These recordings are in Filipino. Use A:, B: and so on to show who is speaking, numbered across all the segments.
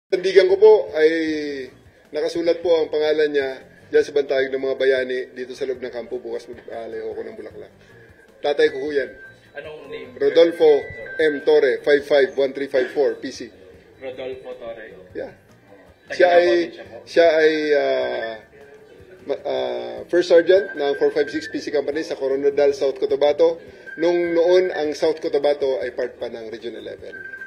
A: Sandigan ko po ay nakasulat po ang pangalan niya diyan sa bantayog ng mga bayani dito sa loob ng kampo bukas mag-alayo ako ng Bulaklak. Tatay ko yan.
B: Anong name?
A: Rodolfo M. Torre, 551354, PC.
B: Rodolfo Torre.
A: Yeah. Siya ay First Sergeant ng 456 PC Company sa Coronadal, South Cotabato. Nung noon, ang South Cotabato ay part pa ng Region 11.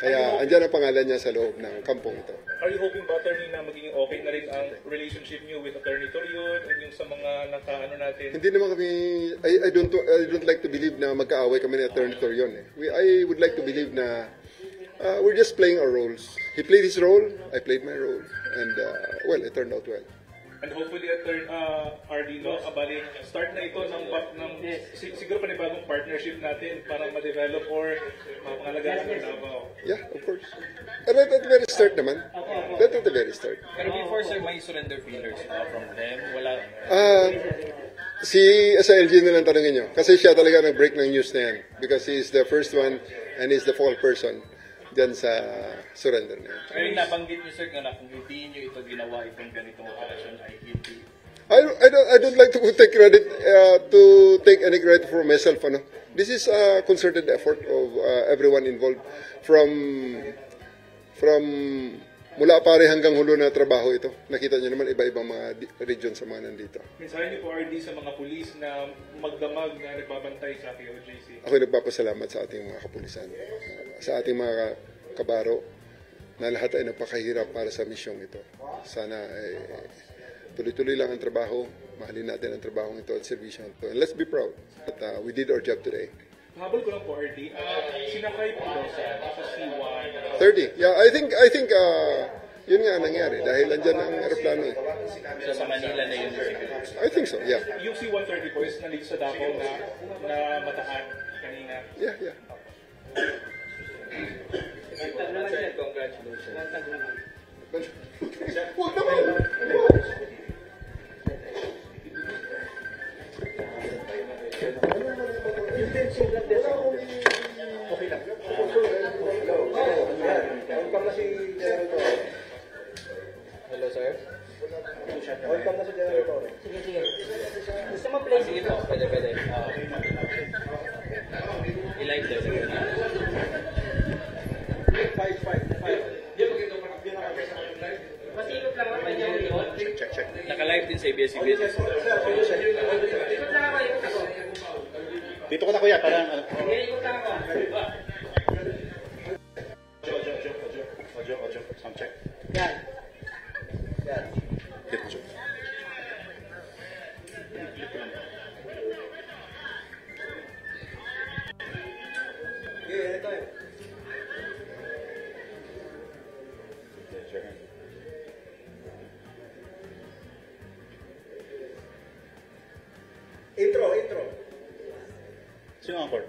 A: Kaya andyan ang pangalan niya sa loob ng kampong ito.
C: Are you hoping ba, attorney, na magiging okay na rin ang relationship niyo with Attorney Torion and yung sa mga nakaano natin?
A: Hindi naman kami, I don't like to believe na magkaaway kami ni Attorney Torion. I would like to believe na we're just playing our roles. He played his role, I played my role, and well, it turned out well.
C: And hopefully, RD, no, abali, start na ito ng siguro panibagong partnership natin para ma-develop or mapangalagaan ng Davao.
A: Yeah, of course. Right at the very start naman. Right at the very start.
B: Pero before, sir, may surrender feelers from them? Wala?
A: Si SLG na lang tanongin nyo. Kasi siya talaga nag-break ng news na yan. Because he is the first one and he's the fall person dyan sa surrender na yan.
B: Pero nabanggit niyo, sir, na kung hindi niyo ito ginawa itong ganitong operasyon ay hindi.
A: I don't like to take credit, to take any credit for myself. Ano? This is a concerted effort of everyone involved. From mula pare hanggang hulo na trabaho ito. Nakita niyo naman iba-ibang mga region sa mga nandito.
C: Mensahe niyo po, RD, sa mga pulis na magdamag na nagbabantay sa KOJC.
A: Ako nagpapasalamat sa ating mga kapulisan, sa ating mga kabaro, na lahat ay nagpakahirap para sa misyong ito. Sana tuloy-tuloy lang ang trabaho, mahalin natin ang trabaho ito at servisyon ito. And let's be proud that we did our job today.
C: Habol ko lang po, RD, sinakay po daw sa C1.
A: 30. Yeah, I think yun nga nangyari dahil andyan ang aeroplano eh.
B: So sa Manila na yun, sir?
A: I think so, yeah.
C: Yung C-130 po is nandito sa Davao na mataan kanina.
A: Yeah, yeah.
B: Congratulations.
A: Huwag naman!
C: Okay lang.
B: Hello, sir?
D: Welcome na si General Torre.
B: Sige, sige. Gusto mo play? Sige po, pwede. I-live daw, sir.
D: 5.
E: Masikot lang naman yung yun.
A: Check.
B: Naka-live din sa ABS-CBN.
E: Ikot lang ako.
D: Dito ko na kuya, parang ano.
E: Ikot lang ako.
D: Audio. Sound check.
E: Yan.
D: Dito, Joe. Intro. Sino ang anchor?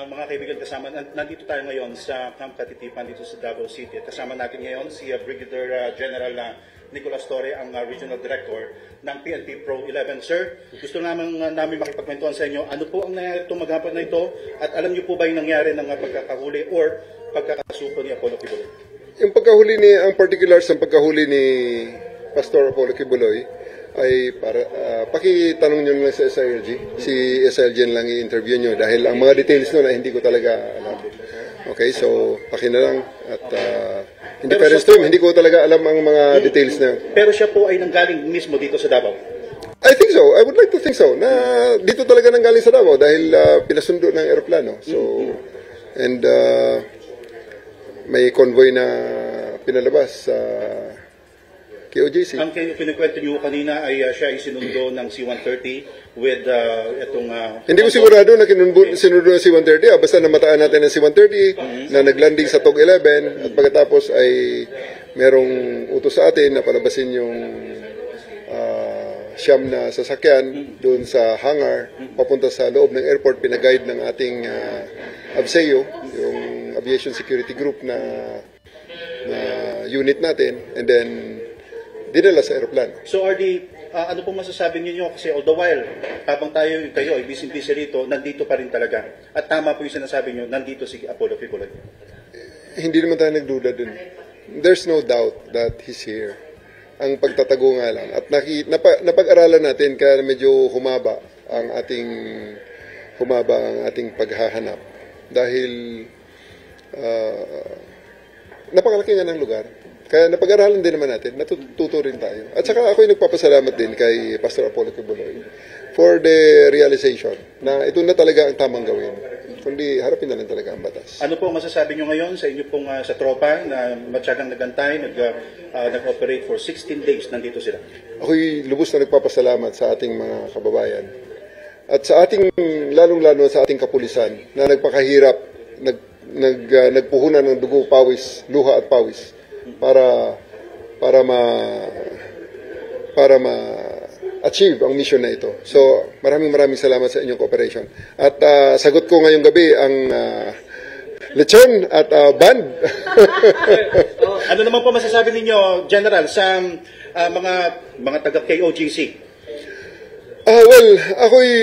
D: Mga kaibigan, kasama, nandito tayo ngayon sa Camp Katitipan dito sa Davao City. Kasama natin ngayon si Brigadier General Nicolas Torre, ang Regional Director ng PNP Pro 11. Sir, gusto namin makipagkwentuhan sa inyo, ano po ang nangyari itong maghapon na ito at alam niyo po ba yung nangyari ng pagkakahuli or pagkakasuko ni Apollo Kibuloy?
A: Yung ang particulars ng pagkahuli ni Pastor Apollo Kibuloy ay para pakitanong nyo lang sa SILG. Si SILG lang i-interview nyo dahil ang mga details nun ay hindi ko talaga alam. Okay, so pakina lang at in the fairness to him, hindi ko talaga alam ang mga details na.
D: Pero siya po ay nanggaling mismo dito sa Davao?
A: I think so. I would like to think so. Na dito talaga nanggaling sa Davao dahil pinasundo ng aeroplano. So, and may convoy na pinalabas sa KOJC.
D: Ang kinikwento niyo kanina ay siya ay sinundo ng C-130 with itong...
A: Hindi ko sigurado na sinundo ng C-130. Basta namataan natin ng C-130 na naglanding sa TOG 11 at pagkatapos ay merong utos sa atin na palabasin yung siyam na sasakyan doon sa hangar papunta sa loob ng airport. Pinaguide ng ating ABSEO, yung Aviation Security Group na unit natin, and then dinala sa aeroplano.
D: So, RD, ano pong masasabi niyo kasi all the while, habang kayo ay busy rito, nandito pa rin talaga. At tama po yung sinasabi niyo, nandito si Apollo Kibuloy.
A: Hindi naman tayo nagduda dun. There's no doubt that he's here. Ang pagtatago nga lang. At napag-aralan natin kaya medyo humaba ang ating paghahanap. Dahil napakalaki nga ng lugar. Kaya napag-aralan din naman natin, natututo rin tayo. At saka ako'y nagpapasalamat din kay Pastor Apollo Kibuloy for the realization na ito na talaga ang tamang gawin. Kundi harapin na lang talaga ang batas.
D: Ano po masasabi nyo ngayon sa inyo pong sa tropa na matyagang nagantay, nag-operate for 16 days, nandito sila?
A: Ako'y lubos na nagpapasalamat sa ating mga kababayan. At sa ating, lalong-lalo sa ating kapulisan na nagpakahirap, nagpuhunan ng dugo, pawis, luha at pawis para ma-achieve ang mission na ito. So, maraming salamat sa inyong cooperation. At sagot ko ngayong gabi ang lechon at band.
D: Ano naman po masasabi ninyo, General, sa mga taga-KOGC?
A: Well, ako'y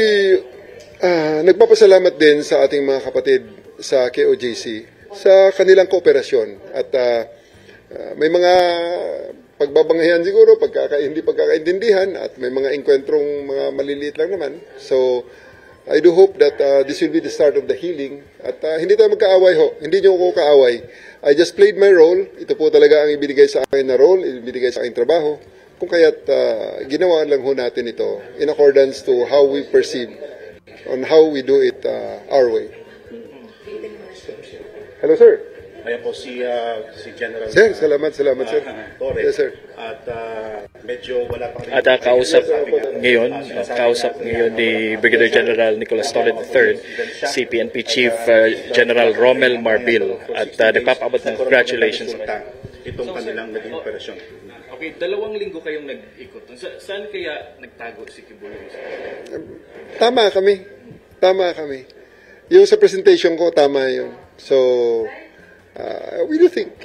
A: nagpapasalamat din sa ating mga kapatid sa KOJC sa kanilang kooperasyon. At may mga pagbabanghayan siguro, hindi pagkakaintindihan, at may mga engkwentrong mga maliliit lang naman. So, I do hope that this will be the start of the healing. At hindi tayo magkaaway ho. Hindi nyo ako kaaway. I just played my role. Ito po talaga ang ibinigay sa akin na role, ibinigay sa aking trabaho. Kung kaya't ginawa lang ho natin ito in accordance to how we perceive, on how we do it our way. Hello, sir.
D: Ayan po si General.
A: Sir, salamat sir.
D: Torres.
A: Yes, sir.
D: At medyo wala pa rin.
F: At kausap ngayon ni Brigadier General Nicolas Torres III, si PNP Chief General Romel Marbil, at nagpapaabot ng congratulations.
D: Itong kanilang naging operasyon.
B: Okay, 2 linggo kayong nag-ikot. Saan kaya nagtago si Kibuloy?
A: Tama kami. Yung sa presentation ko, tama yun. So, we do think.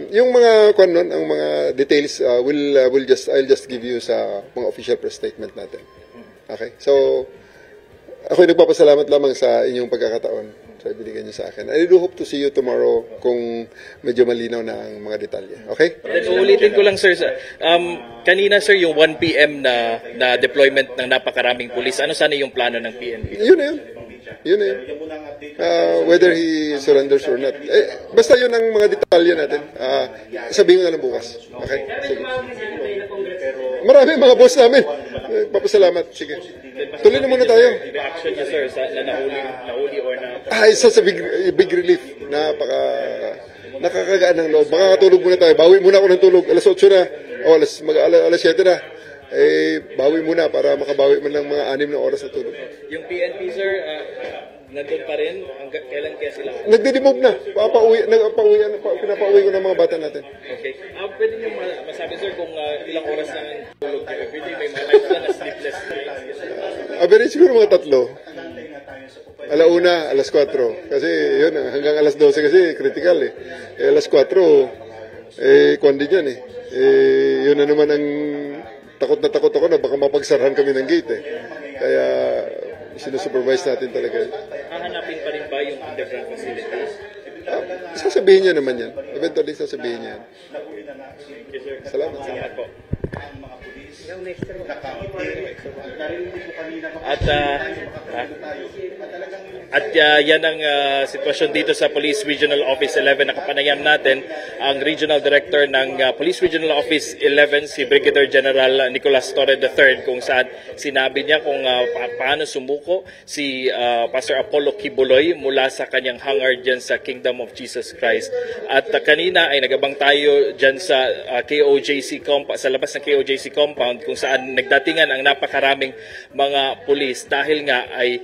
A: Yung mga ang mga details I'll just give you sa mga official press statement natin. Okay? So ako'y nagpapasalamat lamang sa inyong pagkakataon sa ibinigay niyo sa akin. I do hope to see you tomorrow kung medyo malinaw na ang mga detalye. Okay?
F: Then ulitin ko lang, sir, kanina, sir, yung 1 p.m. na deployment ng napakaraming pulis, ano sana yung plano ng PNP?
A: Yun na yun. Whether he surrenders or not. Basta yun ang mga detalye natin. Sabihin ko na lang bukas. Okay? Sige. Marami mga boss namin. Papasalamat. Sige. Tuloy na muna tayo.
F: Reaction niya, sir, na nahuli or na...
A: Isa sa big relief. Nakakagaan ng loob. Makakatulog muna tayo. Bawi muna ako ng tulog. Alas 8 na. O, alas 7 na. Bawi muna para makabawi man lang mga 6 na oras na tulog.
F: Yung PNP, sir, nandun pa rin? Kailan kaya sila?
A: Nagde-demove na. Pinapauwi ko ng mga bata natin.
F: Okay. Pwede niyo masabi, sir, kung ilang oras lang ang tulog niyo everyday? May mga times na sleepless nights.
A: Average siguro mga 3. Alauna, alas 4. Kasi yun, hanggang alas 12 kasi critical eh. Alas 4, kwan din yan eh. Yun na naman ang takot ako na baka mapagsarahan kami ng gate eh. Kaya sinusupervise natin talaga.
F: Hahanapin pa rin ba yung underground facilities?
A: Sasabihin niya naman yan. Eventually sasabihin niya yan.
F: Yes, sir.
A: Salamat.
F: Po. At yan ang sitwasyon dito sa Police Regional Office 11. Nakapanayam natin ang Regional Director ng Police Regional Office 11, si Brigadier General Nicolas Torres III, kung saan sinabi niya kung paano sumuko si Pastor Apollo Kibuloy mula sa kanyang hangar dyan sa Kingdom of Jesus Christ. At kanina ay nagabang tayo dyan sa KOJC sa labas ng KOJC compound, kung saan nagdatingan ang napakaraming mga pulis dahil nga ay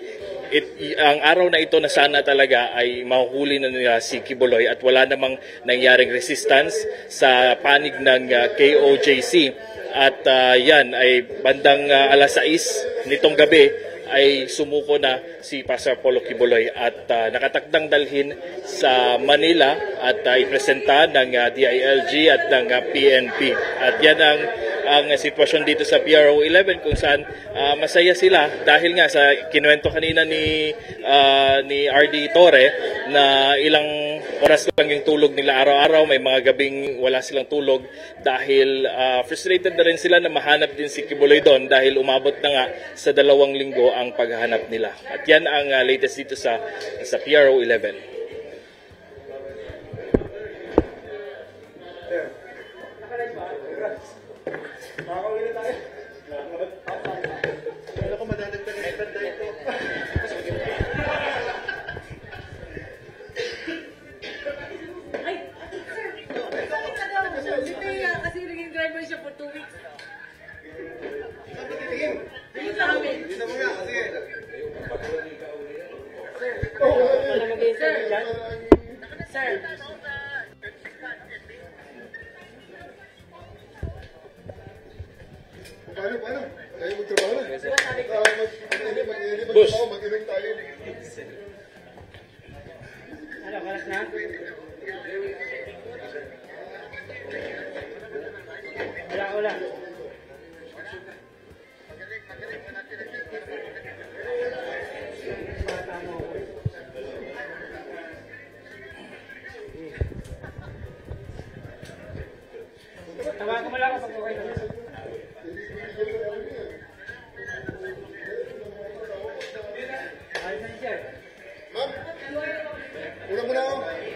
F: ang araw na ito na sana talaga ay mahuhuli na nila si Kibuloy at wala namang nangyaring resistance sa panig ng KOJC. At yan ay bandang alas 6 nitong gabi ay sumuko na si Pastor Apollo Kibuloy at nakatakdang dalhin sa Manila at ipresenta ng DILG at ng PNP. At yan ang ang sitwasyon dito sa PRO 11 kung saan masaya sila dahil nga sa kinuwento kanina ni RD Torre na ilang oras lang yung tulog nila araw-araw, may mga gabing wala silang tulog dahil frustrated na rin sila na mahanap din si Kibuloy doon dahil umabot na nga sa 2 linggo ang paghahanap nila. At yan ang latest dito sa PRO 11.
G: Kasi naging driver siya for 2 weeks. Dito sa amin. Sir. Sir.
A: Paano? Tayo magtrabaho na.
F: Boss.
A: Mag-inom tayo.
E: Kalas na? Wala. Tawagan mo lang ako pag okay na.
A: Ma'am, ulang muna ako.